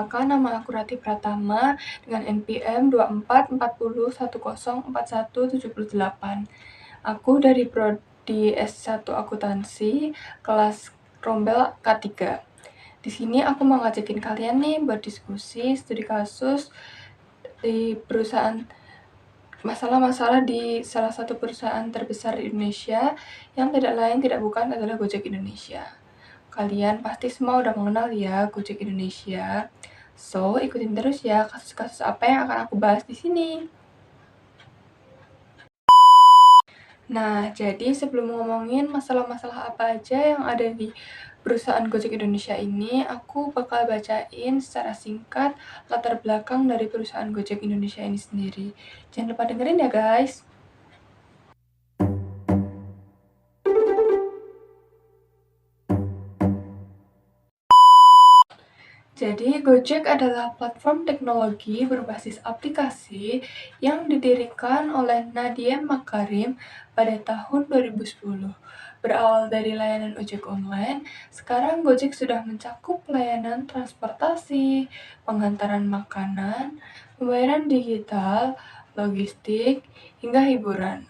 Perkenalkan, nama aku Rati Pratama dengan NPM 2440104178. Aku dari Prodi S1 Akuntansi, kelas Rombel K3. Di sini aku mau ngajakin kalian nih buat diskusi studi kasus di perusahaan masalah-masalah di salah satu perusahaan terbesar di Indonesia yang tidak lain tidak bukan adalah Gojek Indonesia. Kalian pasti semua udah mengenal ya Gojek Indonesia. So, ikutin terus ya kasus-kasus apa yang akan aku bahas di sini. Nah, jadi sebelum ngomongin masalah-masalah apa aja yang ada di perusahaan Gojek Indonesia ini, aku bakal bacain secara singkat latar belakang dari perusahaan Gojek Indonesia ini sendiri. Jangan lupa dengerin ya guys. Jadi, Gojek adalah platform teknologi berbasis aplikasi yang didirikan oleh Nadiem Makarim pada tahun 2010. Berawal dari layanan ojek online, sekarang Gojek sudah mencakup layanan transportasi, pengantaran makanan, pembayaran digital, logistik, hingga hiburan.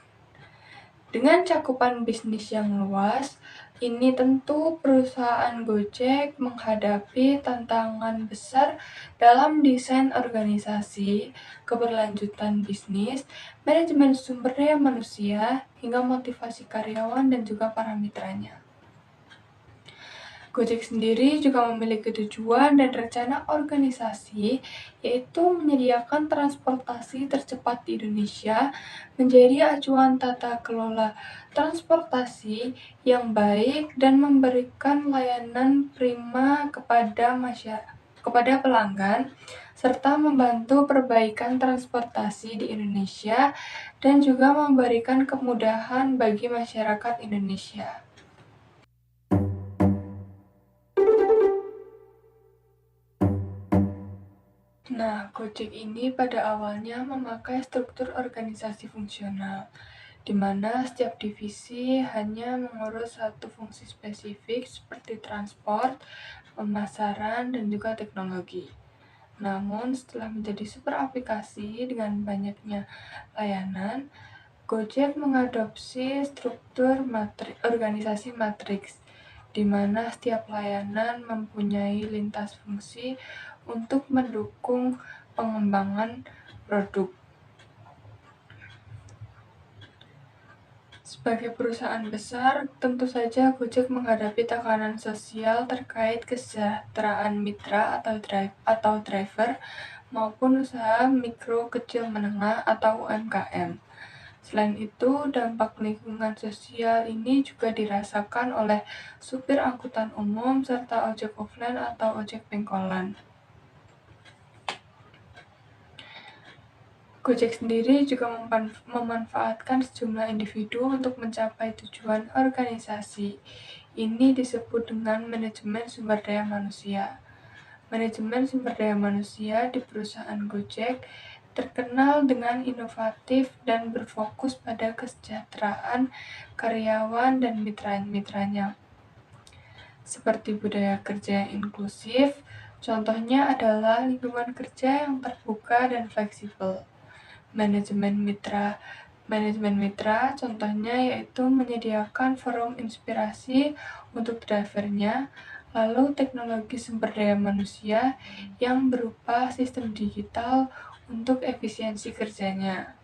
Dengan cakupan bisnis yang luas, ini tentu perusahaan Gojek menghadapi tantangan besar dalam desain organisasi, keberlanjutan bisnis, manajemen sumber daya manusia, hingga motivasi karyawan dan juga para mitranya. Gojek sendiri juga memiliki tujuan dan rencana organisasi, yaitu menyediakan transportasi tercepat di Indonesia menjadi acuan tata kelola transportasi yang baik dan memberikan layanan prima kepada pelanggan, serta membantu perbaikan transportasi di Indonesia dan juga memberikan kemudahan bagi masyarakat Indonesia. Nah, Gojek ini pada awalnya memakai struktur organisasi fungsional, di mana setiap divisi hanya mengurus satu fungsi spesifik seperti transport, pemasaran, dan juga teknologi. Namun, setelah menjadi super aplikasi dengan banyaknya layanan, Gojek mengadopsi struktur organisasi matriks, di mana setiap layanan mempunyai lintas fungsi untuk mendukung pengembangan produk. Sebagai perusahaan besar, tentu saja Gojek menghadapi tekanan sosial terkait kesejahteraan mitra atau driver maupun usaha mikro, kecil, menengah atau UMKM. Selain itu, dampak lingkungan sosial ini juga dirasakan oleh supir angkutan umum serta ojek offline atau ojek pengkolan. Gojek sendiri juga memanfaatkan sejumlah individu untuk mencapai tujuan organisasi. Ini disebut dengan manajemen sumber daya manusia. Manajemen sumber daya manusia di perusahaan Gojek terkenal dengan inovatif dan berfokus pada kesejahteraan karyawan dan mitra-mitranya. Seperti budaya kerja yang inklusif, contohnya adalah lingkungan kerja yang terbuka dan fleksibel. Manajemen mitra contohnya yaitu menyediakan forum inspirasi untuk drivernya, lalu teknologi sumber daya manusia yang berupa sistem digital untuk efisiensi kerjanya.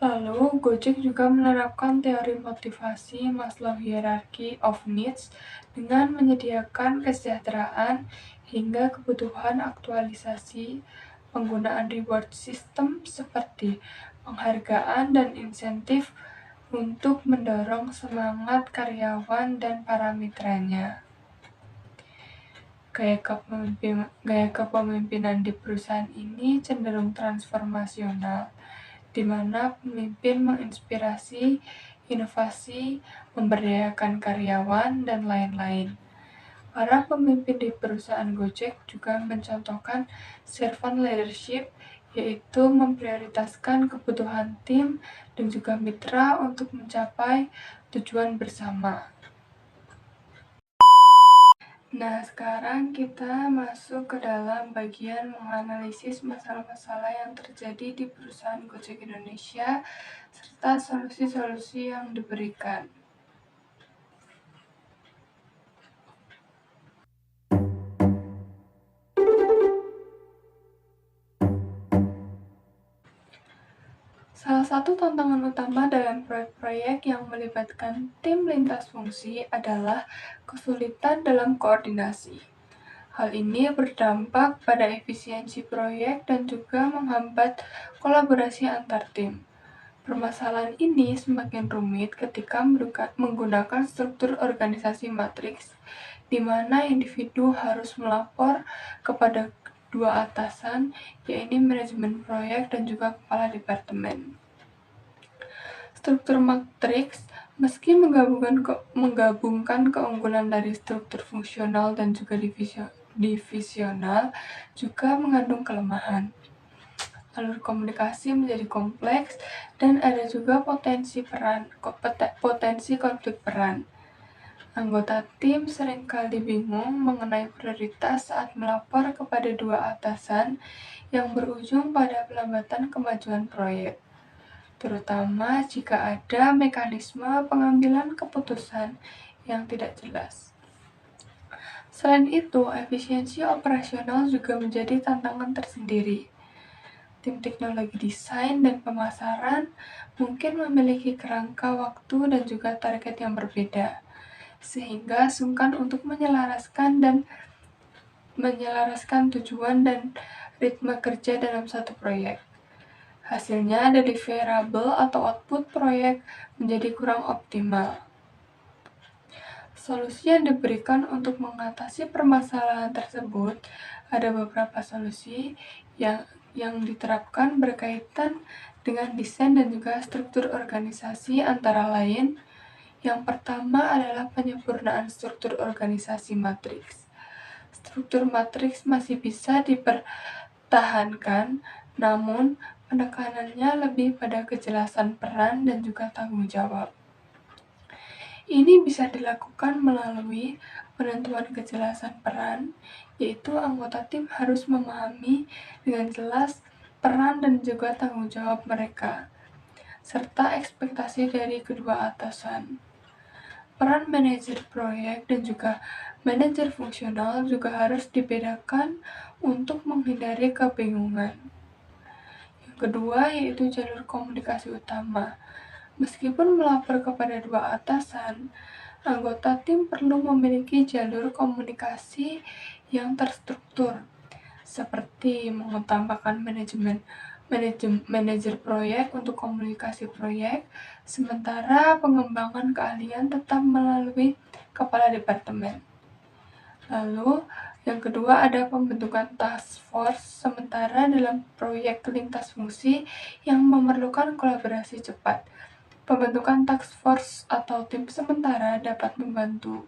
Lalu, Gojek juga menerapkan teori motivasi Maslow Hierarchy of Needs dengan menyediakan kesejahteraan hingga kebutuhan aktualisasi penggunaan reward system seperti penghargaan dan insentif untuk mendorong semangat karyawan dan para mitranya. Gaya kepemimpinan di perusahaan ini cenderung transformasional, di mana pemimpin menginspirasi inovasi, memberdayakan karyawan, dan lain-lain. Para pemimpin di perusahaan Gojek juga mencontohkan servant leadership, yaitu memprioritaskan kebutuhan tim dan juga mitra untuk mencapai tujuan bersama. Nah, sekarang kita masuk ke dalam bagian menganalisis masalah-masalah yang terjadi di perusahaan Gojek Indonesia serta solusi-solusi yang diberikan. Salah satu tantangan utama dalam proyek-proyek yang melibatkan tim lintas fungsi adalah kesulitan dalam koordinasi. Hal ini berdampak pada efisiensi proyek dan juga menghambat kolaborasi antar tim. Permasalahan ini semakin rumit ketika menggunakan struktur organisasi matriks, di mana individu harus melapor kepada dua atasan, yaitu manajemen proyek dan juga kepala departemen. Struktur matriks, meski menggabungkan keunggulan dari struktur fungsional dan juga divisional, juga mengandung kelemahan. Alur komunikasi menjadi kompleks dan ada juga potensi konflik peran. Anggota tim seringkali bingung mengenai prioritas saat melapor kepada dua atasan yang berujung pada pelambatan kemajuan proyek, terutama jika ada mekanisme pengambilan keputusan yang tidak jelas. Selain itu, efisiensi operasional juga menjadi tantangan tersendiri. Tim teknologi desain dan pemasaran mungkin memiliki kerangka waktu dan juga target yang berbeda, sehingga sungkan untuk menyelaraskan tujuan dan ritme kerja dalam satu proyek. Hasilnya, deliverable atau output proyek menjadi kurang optimal. Solusi yang diberikan untuk mengatasi permasalahan tersebut, ada beberapa solusi yang diterapkan berkaitan dengan desain dan juga struktur organisasi, antara lain yang pertama adalah penyempurnaan struktur organisasi matriks. Struktur matriks masih bisa dipertahankan, namun penekanannya lebih pada kejelasan peran dan juga tanggung jawab. Ini bisa dilakukan melalui penentuan kejelasan peran, yaitu anggota tim harus memahami dengan jelas peran dan juga tanggung jawab mereka, serta ekspektasi dari kedua atasan. Peran manajer proyek dan juga manajer fungsional juga harus dibedakan untuk menghindari kebingungan. Yang kedua yaitu jalur komunikasi utama. Meskipun melapor kepada dua atasan, anggota tim perlu memiliki jalur komunikasi yang terstruktur, seperti mengutamakan manajer proyek untuk komunikasi proyek, sementara pengembangan keahlian tetap melalui kepala departemen. Lalu, yang kedua ada pembentukan task force sementara dalam proyek lintas fungsi yang memerlukan kolaborasi cepat. Pembentukan task force atau tim sementara dapat membantu.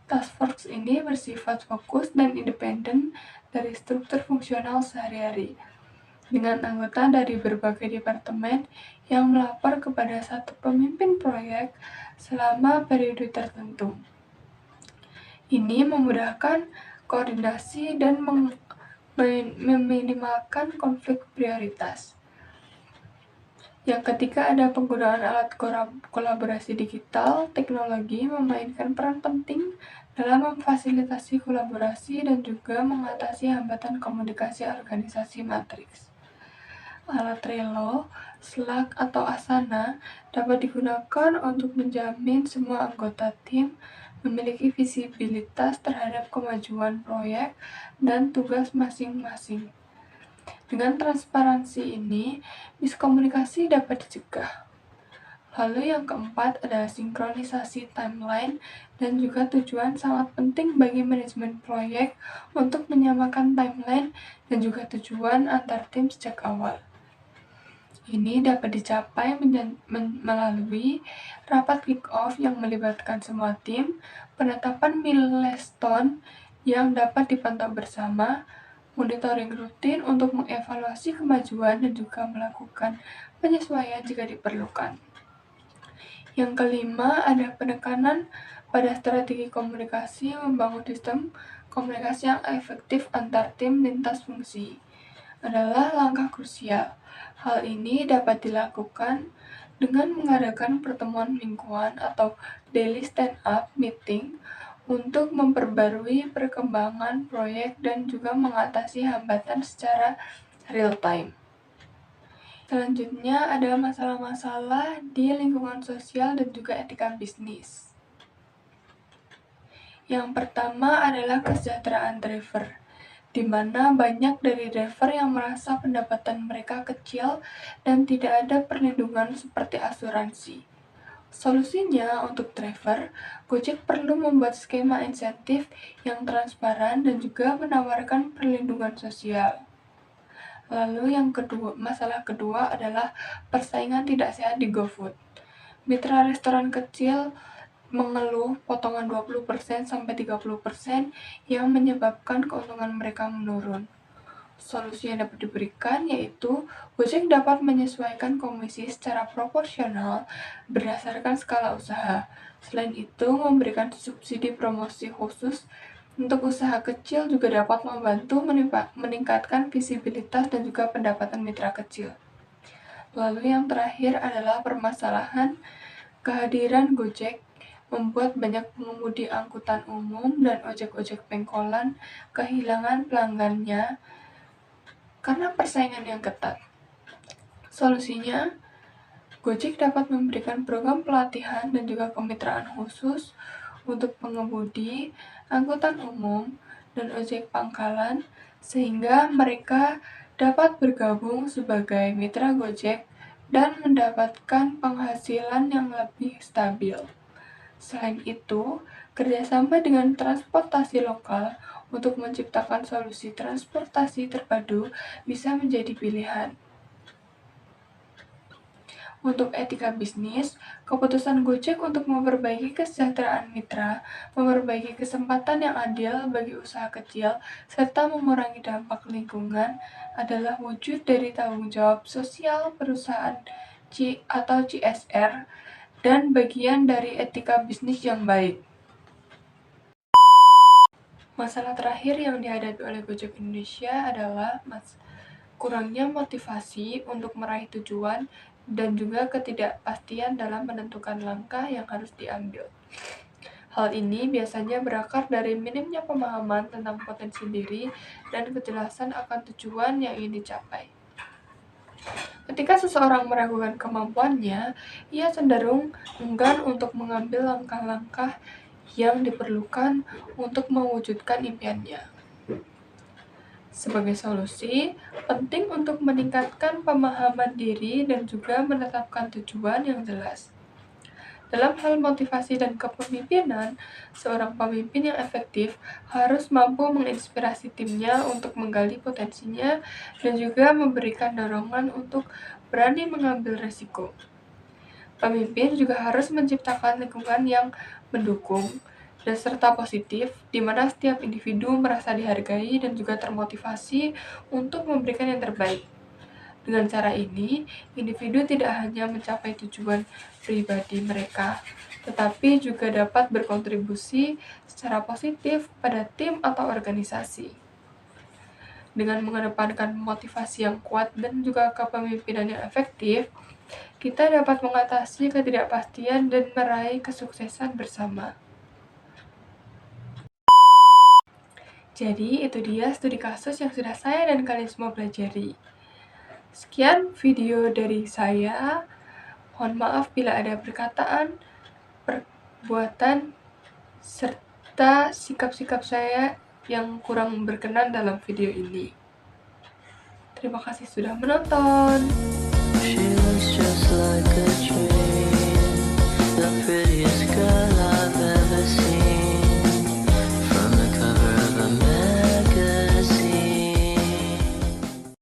Task force ini bersifat fokus dan independen dari struktur fungsional sehari-hari, dengan anggota dari berbagai departemen yang melapor kepada satu pemimpin proyek selama periode tertentu. Ini memudahkan koordinasi dan meminimalkan konflik prioritas. Yang ketiga ada penggunaan alat kolaborasi digital. Teknologi memainkan peran penting dalam memfasilitasi kolaborasi dan juga mengatasi hambatan komunikasi organisasi matriks. Alat Trello, Slack, atau Asana dapat digunakan untuk menjamin semua anggota tim memiliki visibilitas terhadap kemajuan proyek dan tugas masing-masing. Dengan transparansi ini, miskomunikasi dapat dicegah. Lalu yang keempat adalah sinkronisasi timeline dan juga tujuan sangat penting bagi manajemen proyek untuk menyamakan timeline dan juga tujuan antar tim sejak awal. Ini dapat dicapai melalui rapat kick-off yang melibatkan semua tim, penetapan milestone yang dapat dipantau bersama, monitoring rutin untuk mengevaluasi kemajuan dan juga melakukan penyesuaian jika diperlukan. Yang kelima ada penekanan pada strategi komunikasi, membangun sistem komunikasi yang efektif antar tim lintas fungsi adalah langkah krusial. Hal ini dapat dilakukan dengan mengadakan pertemuan mingguan atau daily stand-up meeting untuk memperbarui perkembangan proyek dan juga mengatasi hambatan secara real time. Selanjutnya ada masalah-masalah di lingkungan sosial dan juga etika bisnis. Yang pertama adalah kesejahteraan driver, di mana banyak dari driver yang merasa pendapatan mereka kecil dan tidak ada perlindungan seperti asuransi. Solusinya untuk driver, Gojek perlu membuat skema insentif yang transparan dan juga menawarkan perlindungan sosial. Lalu masalah kedua adalah persaingan tidak sehat di GoFood. Mitra restoran kecil mengeluh potongan 20% sampai 30% yang menyebabkan keuntungan mereka menurun. Solusi yang dapat diberikan yaitu Gojek dapat menyesuaikan komisi secara proporsional berdasarkan skala usaha. Selain itu, memberikan subsidi promosi khusus untuk usaha kecil juga dapat membantu meningkatkan visibilitas dan juga pendapatan mitra kecil. Lalu yang terakhir adalah permasalahan kehadiran Gojek membuat banyak pengemudi angkutan umum dan ojek-ojek pengkolan kehilangan pelanggannya karena persaingan yang ketat. Solusinya, Gojek dapat memberikan program pelatihan dan juga kemitraan khusus untuk pengemudi angkutan umum dan ojek pangkalan sehingga mereka dapat bergabung sebagai mitra Gojek dan mendapatkan penghasilan yang lebih stabil. Selain itu, kerjasama dengan transportasi lokal untuk menciptakan solusi transportasi terpadu bisa menjadi pilihan. Untuk etika bisnis, keputusan Gojek untuk memperbaiki kesejahteraan mitra, memperbaiki kesempatan yang adil bagi usaha kecil, serta mengurangi dampak lingkungan adalah wujud dari tanggung jawab sosial perusahaan atau CSR dan bagian dari etika bisnis yang baik. Masalah terakhir yang dihadapi oleh Gojek Indonesia adalah kurangnya motivasi untuk meraih tujuan dan juga ketidakpastian dalam menentukan langkah yang harus diambil. Hal ini biasanya berakar dari minimnya pemahaman tentang potensi diri dan kejelasan akan tujuan yang ingin dicapai. Ketika seseorang meragukan kemampuannya, ia cenderung enggan untuk mengambil langkah-langkah yang diperlukan untuk mewujudkan impiannya. Sebagai solusi, penting untuk meningkatkan pemahaman diri dan juga menetapkan tujuan yang jelas. Dalam hal motivasi dan kepemimpinan, seorang pemimpin yang efektif harus mampu menginspirasi timnya untuk menggali potensinya dan juga memberikan dorongan untuk berani mengambil risiko. Pemimpin juga harus menciptakan lingkungan yang mendukung dan serta positif, di mana setiap individu merasa dihargai dan juga termotivasi untuk memberikan yang terbaik. Dengan cara ini, individu tidak hanya mencapai tujuan pribadi mereka, tetapi juga dapat berkontribusi secara positif pada tim atau organisasi. Dengan mengedepankan motivasi yang kuat dan juga kepemimpinan yang efektif, kita dapat mengatasi ketidakpastian dan meraih kesuksesan bersama. Jadi, itu dia studi kasus yang sudah saya dan kalian semua pelajari. Sekian video dari saya. Mohon maaf bila ada perkataan, perbuatan, serta sikap-sikap saya yang kurang berkenan dalam video ini. Terima kasih sudah menonton. She looks just like a dream.